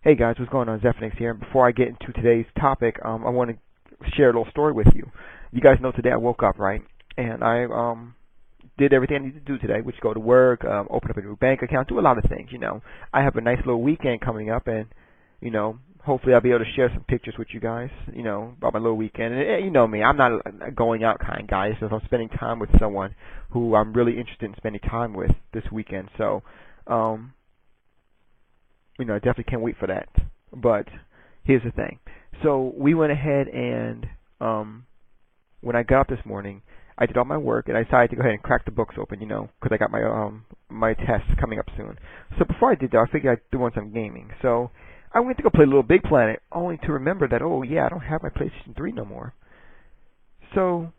Hey guys, what's going on? Zeph here. And before I get into today's topic, I want to share a little story with you. You guys know today I woke up, right? And I did everything I needed to do today, which go to work, open up a new bank account, do a lot of things, you know. I have a nice little weekend coming up, and, you know, hopefully I'll be able to share some pictures with you guys, you know, about my little weekend. And you know me, I'm not a going out kind of guy, so if I'm spending time with someone who I'm really interested in spending time with this weekend. So, you know, I definitely can't wait for that. But here's the thing. So we went ahead and when I got up this morning, I did all my work, and I decided to go ahead and crack the books open, you know, because I got my my tests coming up soon. So before I did that, I figured I'd do on some gaming. So I went to go play Little Big Planet, only to remember that, oh yeah, I don't have my PlayStation 3 no more. So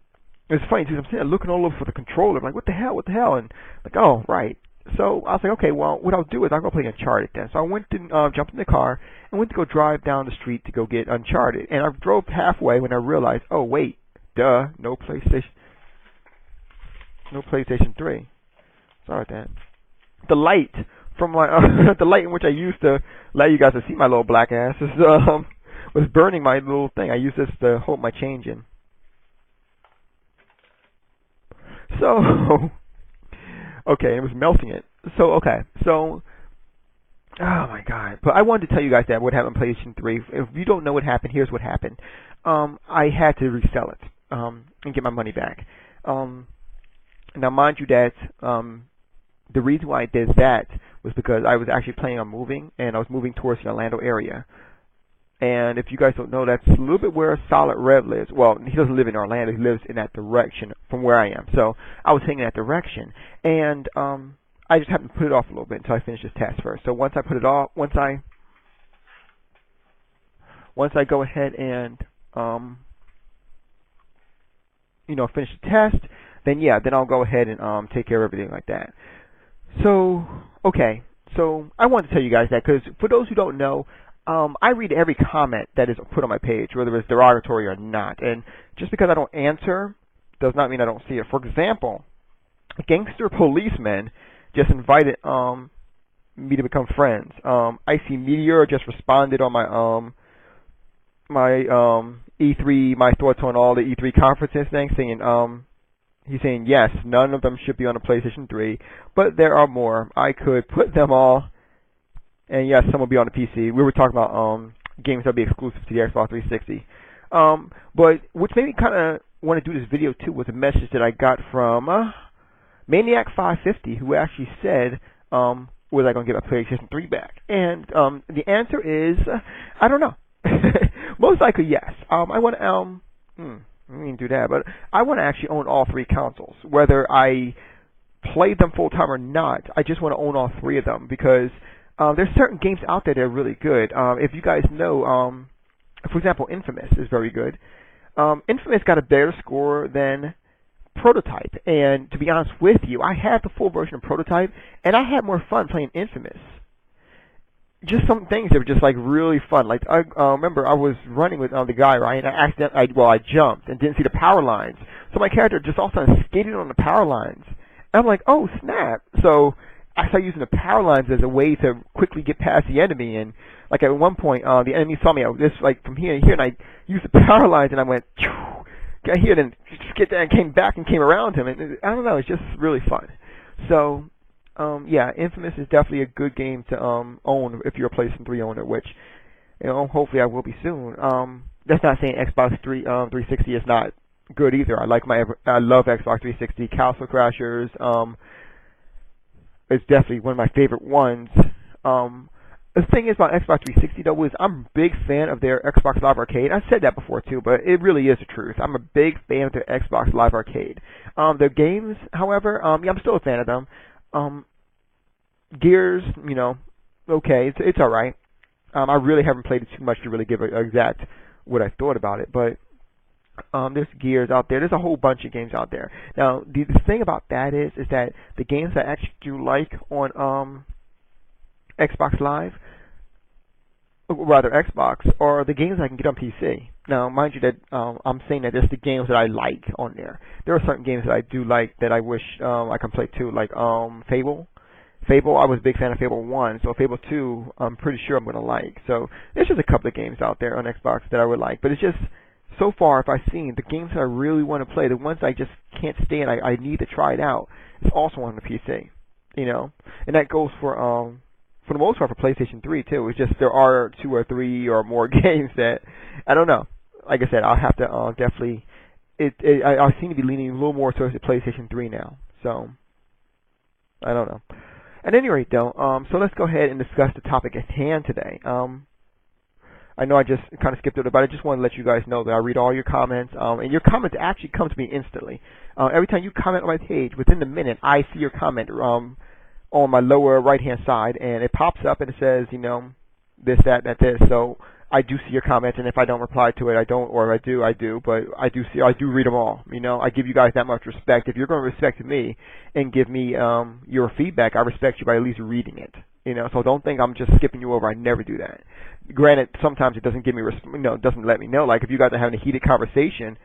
it was funny too. I'm sitting there looking all over for the controller. I'm like, what the hell? And like, oh right. So I was like, okay, well, what I'll do is I'll go play Uncharted then. So I went to jumped in the car and went to go drive down the street to go get Uncharted. And I drove halfway when I realized, oh wait, duh, no PlayStation 3. Sorry about that. The light from my the light in which I used to let you guys to see my little black ass was burning my little thing. I used this to hold my change in. So. Okay, it was melting it. So, okay. So, oh my god. But I wanted to tell you guys that what happened on PlayStation 3. If you don't know what happened, here's what happened. I had to resell it and get my money back. Now, mind you that the reason why I did that was because I was actually planning on moving, and I was moving towards the Orlando area. And if you guys don't know, that's a little bit where Solid Rev lives. Well, he doesn't live in Orlando. He lives in that direction from where I am. So I was heading in that direction. And I just happened to put it off a little bit until I finished this test first. So once I put it off, once I go ahead and, you know, finish the test, then yeah, then I'll go ahead and take care of everything like that. So, okay. So I wanted to tell you guys that because for those who don't know, I read every comment that is put on my page, whether it's derogatory or not. And just because I don't answer does not mean I don't see it. For example, a gangster policeman just invited me to become friends. Icy Meteor just responded on my E3, my thoughts on all the E3 conferences thing, saying he's saying yes, none of them should be on the PlayStation 3, but there are more. I could put them all. And yes, some will be on the PC. We were talking about games that will be exclusive to the Xbox 360. But which made me kind of want to do this video too was a message that I got from Maniac 550, who actually said, was I going to get my PlayStation 3 back? And the answer is, I don't know. Most likely yes. I want to, we didn't do that, but I want to actually own all three consoles. Whether I play them full time or not, I just want to own all three of them because there's certain games out there that are really good. If you guys know, for example, Infamous is very good. Infamous got a better score than Prototype. And to be honest with you, I had the full version of Prototype, and I had more fun playing Infamous. Just some things that were just like really fun. Like I remember I was running with the guy, right? And I jumped and didn't see the power lines. So my character just all of a sudden skated on the power lines. And I'm like, oh snap! So I started using the power lines as a way to quickly get past the enemy, and like at one point, the enemy saw me just like from here and here, and I used the power lines, and I went, got here, and just get there, and came back and came around him, and I don't know, it's just really fun. So, yeah, Infamous is definitely a good game to own if you're a PlayStation 3 owner, which, you know, hopefully I will be soon. That's not saying Xbox 360 is not good either. I love Xbox 360, Castle Crashers. It's definitely one of my favorite ones. The thing is about Xbox 360 though is I'm a big fan of their Xbox Live Arcade. I said that before too, but it really is the truth. I'm a big fan of their Xbox Live Arcade. Their games, however, yeah, I'm still a fan of them. Gears, you know, okay, it's all right. I really haven't played it too much to really give an exact what I thought about it, but there's Gears out there. There's a whole bunch of games out there. Now, the thing about that is that the games I actually do like on Xbox Live, or rather Xbox, are the games I can get on PC. Now, mind you that I'm saying that it's the games that I like on there. There are certain games that I do like that I wish I can play too, like Fable. Fable, I was a big fan of Fable 1, so Fable 2, I'm pretty sure I'm going to like. So there's just a couple of games out there on Xbox that I would like. But it's just, so far, if I've seen, the games that I really want to play, the ones I just can't stand, I need to try it out, it's also on the PC, you know? And that goes for the most part for PlayStation 3, too. It's just there are 2 or 3 or more games that, I don't know. Like I said, I'll have to definitely, I seem to be leaning a little more towards the PlayStation 3 now. So, I don't know. At any rate, though, so let's go ahead and discuss the topic at hand today. I know I just kind of skipped over it, but I just want to let you guys know that I read all your comments, and your comments actually come to me instantly. Every time you comment on my page, within the minute, I see your comment on my lower right-hand side, and it pops up and it says, you know, this, that, this. So I do see your comments, and if I don't reply to it, I don't, or if I do, but I do read them all. You know, I give you guys that much respect. If you're going to respect me and give me your feedback, I respect you by at least reading it. You know, so don't think I'm just skipping you over. I never do that. Granted, sometimes it doesn't give me, doesn't let me know. Like if you guys are having a heated conversation,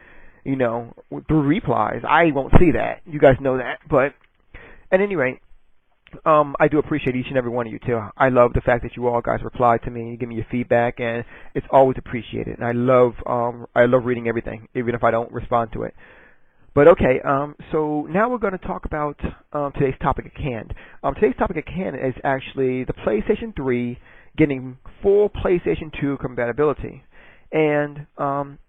you know, through replies, I won't see that. You guys know that. But at any rate, I do appreciate each and every one of you too. I love the fact that you all guys reply to me, give me your feedback, and it's always appreciated. And I love reading everything, even if I don't respond to it. But okay, so now we're going to talk about today's topic at hand. Today's topic at hand is actually the PlayStation 3 getting full PlayStation 2 compatibility. And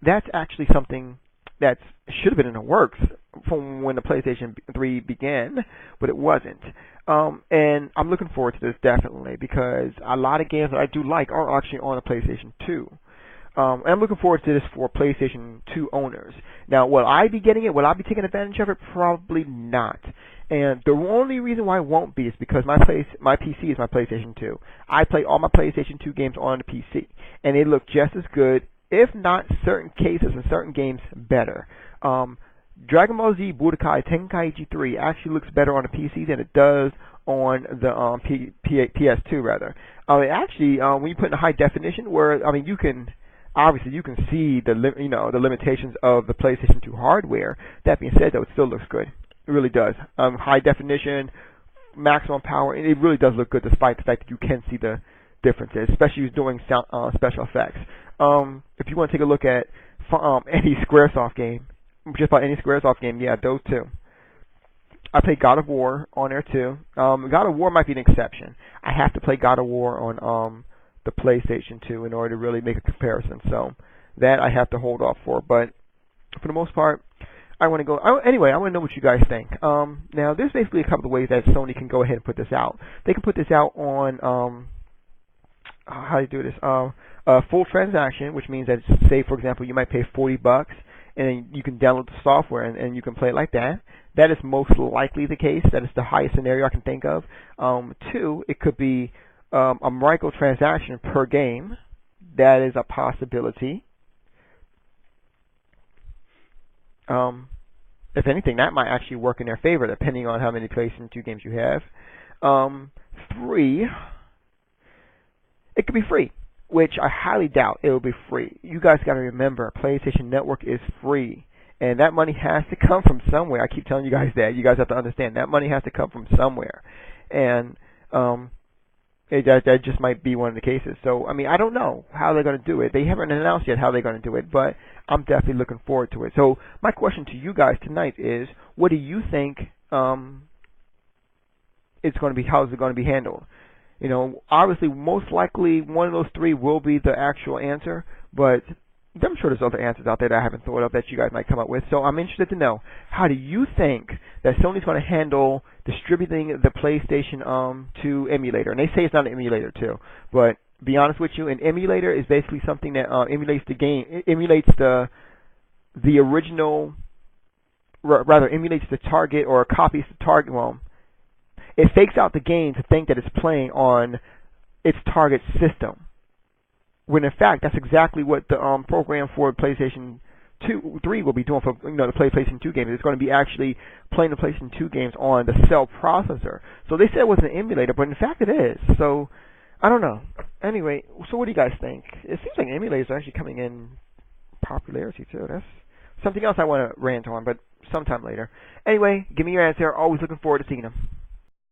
that's actually something that should have been in the works from when the PlayStation 3 began, but it wasn't. And I'm looking forward to this definitely because a lot of games that I do like are actually on the PlayStation 2. And I'm looking forward to this for PlayStation 2 owners. Now, will I be getting it? Will I be taking advantage of it? Probably not. And the only reason why I won't be is because my PC is my PlayStation 2. I play all my PlayStation 2 games on the PC, and they look just as good, if not certain cases and certain games better. Dragon Ball Z Budokai Tenkaichi 3 actually looks better on the PC than it does on the PS2 rather. It actually, when you put in a high definition, where I mean you can see the limitations of the PlayStation 2 hardware. That being said, though, it still looks good. It really does. High definition, maximum power, and it really does look good despite the fact that you can see the differences, especially doing special effects. If you want to take a look at any Squaresoft game, just about any Squaresoft game, yeah, those two. I play God of War on there too. God of War might be an exception. I have to play God of War on the PlayStation 2 in order to really make a comparison. So that I have to hold off for. But for the most part, I want to go. Anyway, I want to know what you guys think. Now, there's basically a couple of ways that Sony can go ahead and put this out. They can put this out on how do you do this? Full transaction, which means that, say, for example, you might pay $40 and then you can download the software and you can play it like that. That is most likely the case. That is the highest scenario I can think of. 2, it could be a microtransaction per game. That is a possibility. If anything, that might actually work in their favor, depending on how many PlayStation 2 games you have. 3, it could be free, which I highly doubt it will be free. You guys got to remember, PlayStation Network is free, and that money has to come from somewhere. I keep telling you guys that. You guys have to understand that money has to come from somewhere, and that just might be one of the cases. So, I mean, I don't know how they're going to do it. They haven't announced yet how they're going to do it, but I'm definitely looking forward to it. So, my question to you guys tonight is, what do you think it's going to be? How is it going to be handled? You know, obviously, most likely one of those 3 will be the actual answer, but I'm sure there's other answers out there that I haven't thought of that you guys might come up with. So I'm interested to know, how do you think that Sony's going to handle distributing the PlayStation 2 emulator? And they say it's not an emulator too, but be honest with you, an emulator is basically something that emulates the game, emulates the original, rather emulates the target or copies the target. Well, it fakes out the game to think that it's playing on its target system, when in fact that's exactly what the program for PlayStation 3 will be doing for the PlayStation 2 games. It's going to be actually playing the PlayStation 2 games on the cell processor. So they said it was an emulator, but in fact it is. So I don't know. Anyway, so what do you guys think? It seems like emulators are actually coming in popularity too. That's something else I want to rant on, but sometime later. Anyway, give me your answer. Always looking forward to seeing them.